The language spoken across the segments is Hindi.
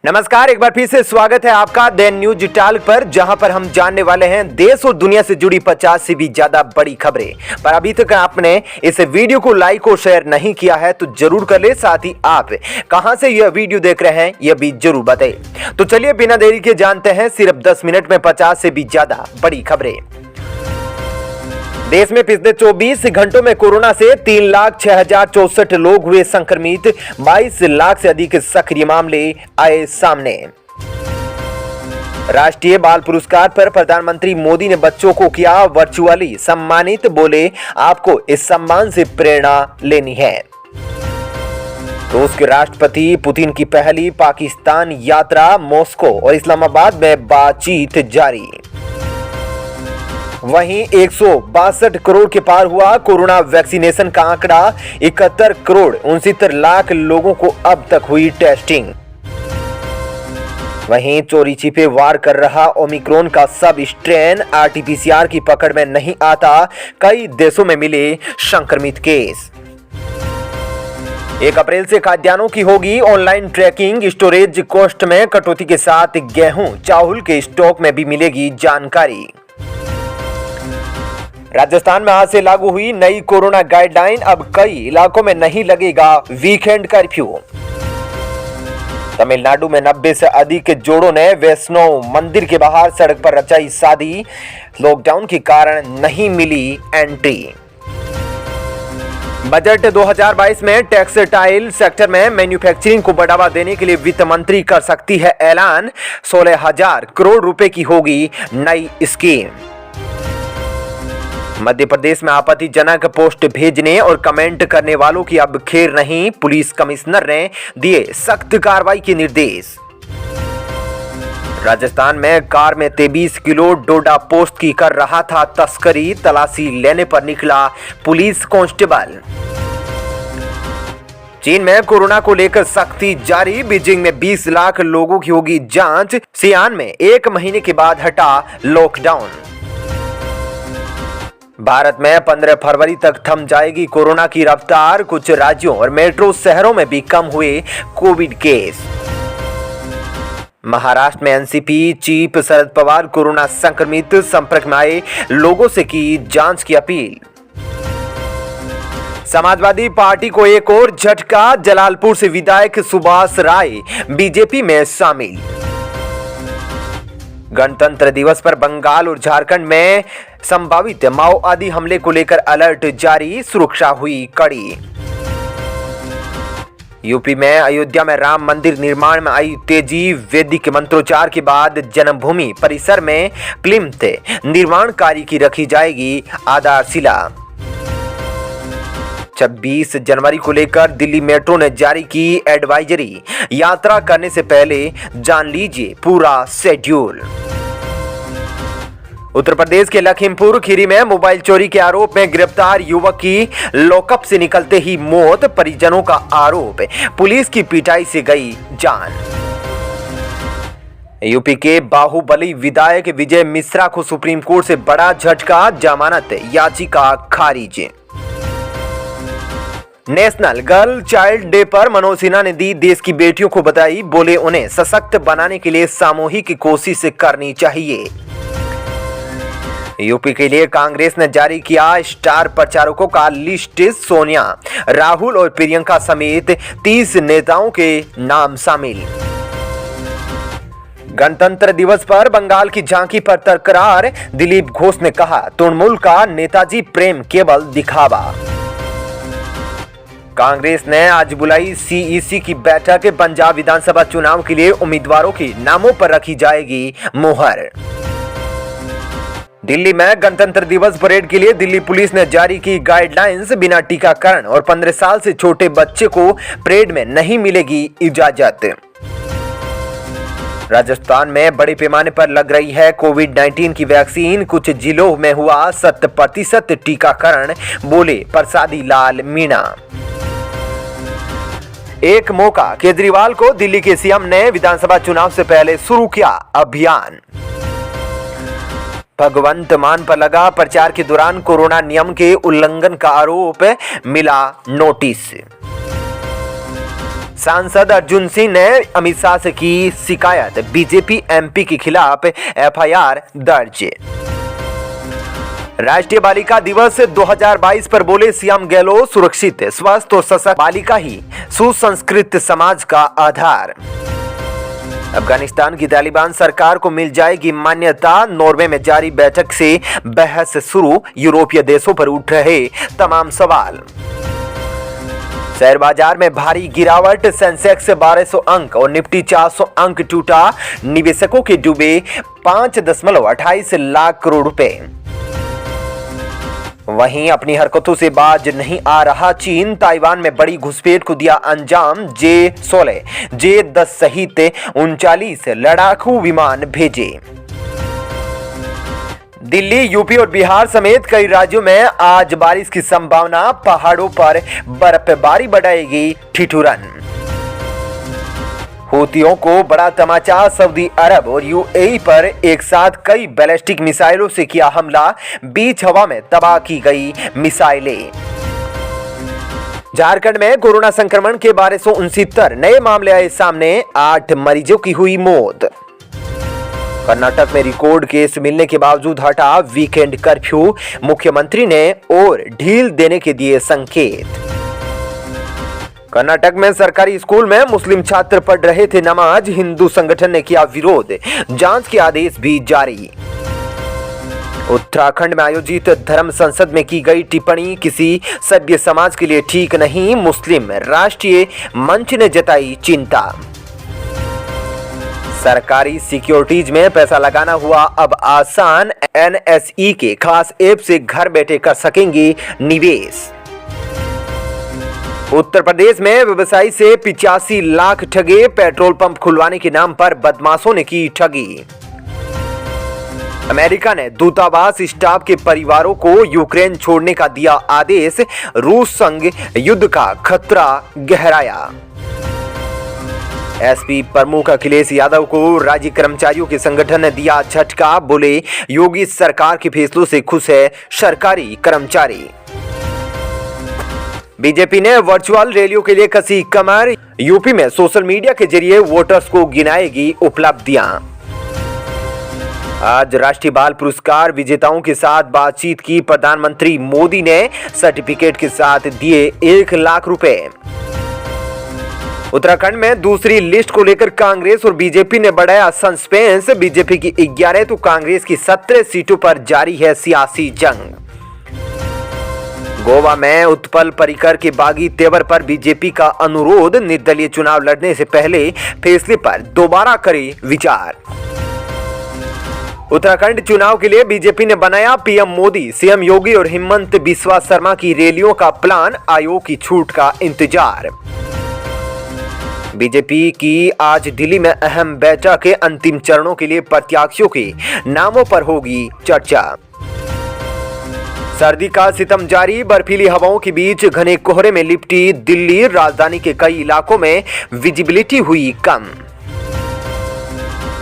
नमस्कार, एक बार फिर से स्वागत है आपका द न्यूज टॉक पर, जहां पर हम जानने वाले हैं देश और दुनिया से जुड़ी 50 से भी ज्यादा बड़ी खबरें। पर अभी तक आपने इस वीडियो को लाइक और शेयर नहीं किया है तो जरूर कर ले। साथ ही आप कहां से यह वीडियो देख रहे हैं यह भी जरूर बताइए। तो चलिए बिना देरी के जानते हैं सिर्फ 10 मिनट में 50 से भी ज्यादा बड़ी खबरें। देश में पिछले 24 घंटों में कोरोना से 3,06,064 लोग हुए संक्रमित। 22 लाख से अधिक सक्रिय मामले आए सामने। राष्ट्रीय बाल पुरस्कार पर प्रधानमंत्री मोदी ने बच्चों को किया वर्चुअली सम्मानित। बोले, आपको इस सम्मान से प्रेरणा लेनी है। रूस के राष्ट्रपति पुतिन की पहली पाकिस्तान यात्रा। मॉस्को और इस्लामाबाद में बातचीत जारी। वहीं 162 करोड़ के पार हुआ कोरोना वैक्सीनेशन का आंकड़ा। 71 करोड़ 69 लाख लोगों को अब तक हुई टेस्टिंग। वहीं चोरी छिपे वार कर रहा ओमिक्रॉन का सब स्ट्रेन आरटीपीसीआर की पकड़ में नहीं आता। कई देशों में मिले संक्रमित केस। 1 अप्रैल से खाद्यान्नों की होगी ऑनलाइन ट्रैकिंग। स्टोरेज कॉस्ट में कटौती के साथ गेहूं चावल के स्टॉक में भी मिलेगी जानकारी। राजस्थान में आज से लागू हुई नई कोरोना गाइडलाइन। अब कई इलाकों में नहीं लगेगा वीकेंड कर्फ्यू। तमिलनाडु में 90 से अधिक जोड़ों ने वैष्णो मंदिर के बाहर सड़क पर रचाई शादी। लॉकडाउन के कारण नहीं मिली एंट्री। बजट 2022 में टेक्सटाइल सेक्टर में मैन्युफैक्चरिंग को बढ़ावा देने के लिए वित्त मंत्री कर सकती है ऐलान। 16,000 करोड़ रुपए की होगी नई स्कीम। मध्य प्रदेश में आपत्तिजनक पोस्ट भेजने और कमेंट करने वालों की अब खैर नहीं। पुलिस कमिश्नर ने दिए सख्त कार्रवाई के निर्देश। राजस्थान में कार में 23 किलो डोडा पोस्ट की कर रहा था तस्करी। तलाशी लेने पर निकला पुलिस कांस्टेबल। चीन में कोरोना को लेकर सख्ती जारी। बीजिंग में 20 लाख लोगों की होगी जांच। सियान में 1 महीने के बाद हटा लॉकडाउन। भारत में 15 फरवरी तक थम जाएगी कोरोना की रफ्तार। कुछ राज्यों और मेट्रो शहरों में भी कम हुए कोविड केस। महाराष्ट्र में NCP chief Sharad Pawar corona संक्रमित संपर्क में आए लोगों से की जांच की अपील। समाजवादी पार्टी को एक और झटका। जलालपुर से विधायक सुभाष राय बीजेपी में शामिल। गणतंत्र दिवस पर बंगाल और झारखंड में संभावित माओवादी हमले को लेकर अलर्ट जारी। सुरक्षा हुई कड़ी। यूपी में अयोध्या में राम मंदिर निर्माण में आई तेजी। वैदिक मंत्रोच्चार के बाद जन्मभूमि परिसर में प्लिंथ निर्माण कार्य की रखी जाएगी आधारशिला। 26 जनवरी को लेकर दिल्ली मेट्रो ने जारी की एडवाइजरी। यात्रा करने से पहले जान लीजिए पूरा शेड्यूल। उत्तर प्रदेश के लखीमपुर खीरी में मोबाइल चोरी के आरोप में गिरफ्तार युवक की लॉकअप से निकलते ही मौत। परिजनों का आरोप, पुलिस की पिटाई से गई जान। यूपी के बाहुबली विधायक विजय मिश्रा को सुप्रीम कोर्ट से बड़ा झटका। जमानत याचिका खारिज। नेशनल गर्ल चाइल्ड डे पर मनोज सिन्हा ने दी देश की बेटियों को बधाई। बोले, उन्हें सशक्त बनाने के लिए सामूहिक कोशिश करनी चाहिए। यूपी के लिए कांग्रेस ने जारी किया स्टार प्रचारकों का लिस्ट। सोनिया, राहुल और प्रियंका समेत 30 नेताओं के नाम शामिल। गणतंत्र दिवस पर बंगाल की झांकी पर तकरार। दिलीप घोष ने कहा, तृणमूल का नेताजी प्रेम केवल दिखावा। कांग्रेस ने आज बुलाई सीईसी की बैठक। पंजाब विधानसभा चुनाव के लिए उम्मीदवारों के नामों पर रखी जाएगी मुहर। दिल्ली में गणतंत्र दिवस परेड के लिए दिल्ली पुलिस ने जारी की गाइडलाइंस। बिना टीकाकरण और 15 साल से छोटे बच्चे को परेड में नहीं मिलेगी इजाजत। राजस्थान में बड़े पैमाने पर लग रही है कोविड-19 की वैक्सीन। कुछ जिलों में हुआ 100% टीकाकरण। बोले प्रसादी लाल मीणा। एक मौका केजरीवाल को। दिल्ली के सीएम ने विधानसभा चुनाव से पहले शुरू किया अभियान। भगवंत मान पर लगा प्रचार के दौरान कोरोना नियम के उल्लंघन का आरोप। मिला नोटिस। सांसद अर्जुन सिंह ने अमित शाह से की शिकायत, बीजेपी एमपी के खिलाफ एफआईआर दर्ज। राष्ट्रीय बालिका दिवस 2022 पर बोले सीएम गहलोत, सुरक्षित, स्वस्थ और सशक्त बालिका ही सुसंस्कृत समाज का आधार। अफगानिस्तान की तालिबान सरकार को मिल जाएगी मान्यता, नॉर्वे में जारी बैठक से बहस शुरू, यूरोपीय देशों पर उठ रहे तमाम सवाल। शेयर बाजार में भारी गिरावट, सेंसेक्स 1200 अंक और निफ्टी 400 अंक टूटा, निवेशकों के डूबे 5.28 लाख करोड़ रुपए। वहीं अपनी हरकतों से बाज नहीं आ रहा चीन, ताइवान में बड़ी घुसपैठ को दिया अंजाम, J-16, J-10 सहित 39 लड़ाकू विमान भेजे। दिल्ली, यूपी और बिहार समेत कई राज्यों में आज बारिश की संभावना, पहाड़ों पर बर्फबारी बढ़ाएगी ठिठुरन। हूतियों को बड़ा तमाचा, सऊदी अरब और यूएई पर एक साथ कई बैलिस्टिक मिसाइलों से किया हमला, बीच हवा में तबाह की गई मिसाइलें। झारखंड में कोरोना संक्रमण के 1269 नए मामले आए सामने, 8 मरीजों की हुई मौत। कर्नाटक में रिकॉर्ड केस मिलने के बावजूद हटा वीकेंड कर्फ्यू, मुख्यमंत्री ने और ढील देने के दिए संकेत। कर्नाटक में सरकारी स्कूल में मुस्लिम छात्र पढ़ रहे थे नमाज, हिंदू संगठन ने किया विरोध, जांच के आदेश भी जारी। उत्तराखंड में आयोजित धर्म संसद में की गई टिप्पणी किसी सभ्य समाज के लिए ठीक नहीं, मुस्लिम राष्ट्रीय मंच ने जताई चिंता। सरकारी सिक्योरिटीज में पैसा लगाना हुआ अब आसान, एनएसई के खास ऐप से घर बैठे कर सकेंगे निवेश। उत्तर प्रदेश में व्यवसायी से 85 लाख ठगे, पेट्रोल पंप खुलवाने के नाम पर बदमाशों ने की ठगी। अमेरिका ने दूतावास स्टाफ के परिवारों को यूक्रेन छोड़ने का दिया आदेश, रूस संग युद्ध का खतरा गहराया। एसपी प्रमुख अखिलेश यादव को राज्य कर्मचारियों के संगठन ने दिया झटका, बोले योगी सरकार के फैसलों से खुश है सरकारी कर्मचारी। बीजेपी ने वर्चुअल रैलियों के लिए कसी कमर, यूपी में सोशल मीडिया के जरिए वोटर्स को गिनाएगी उपलब्धियां। आज राष्ट्रीय बाल पुरस्कार विजेताओं के साथ बातचीत की प्रधानमंत्री मोदी ने, सर्टिफिकेट के साथ दिए 1 लाख रुपए। उत्तराखंड में दूसरी लिस्ट को लेकर कांग्रेस और बीजेपी ने बढ़ाया सस्पेंस, बीजेपी की 11 तो कांग्रेस की 17 सीटों पर जारी है सियासी जंग। गोवा में उत्पल पर्रिकर के बागी तेवर पर बीजेपी का अनुरोध, निर्दलीय चुनाव लड़ने से पहले फैसले पर दोबारा करे विचार। उत्तराखंड चुनाव के लिए बीजेपी ने बनाया पीएम मोदी, सीएम योगी और हेमंत बिस्वा शर्मा की रैलियों का प्लान, आयोग की छूट का इंतजार। बीजेपी की आज दिल्ली में अहम बैठक के अंतिम चरणों के लिए प्रत्याशियों के नामों पर होगी चर्चा। सर्दी का सितम जारी, बर्फीली हवाओं के बीच घने कोहरे में लिपटी दिल्ली, राजधानी के कई इलाकों में विजिबिलिटी हुई कम।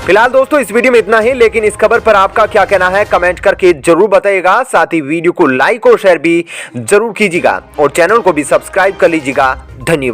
फिलहाल दोस्तों इस वीडियो में इतना ही, लेकिन इस खबर पर आपका क्या कहना है कमेंट करके जरूर बताइएगा। साथ ही वीडियो को लाइक और शेयर भी जरूर कीजिएगा और चैनल को भी सब्सक्राइब कर लीजिएगा। धन्यवाद।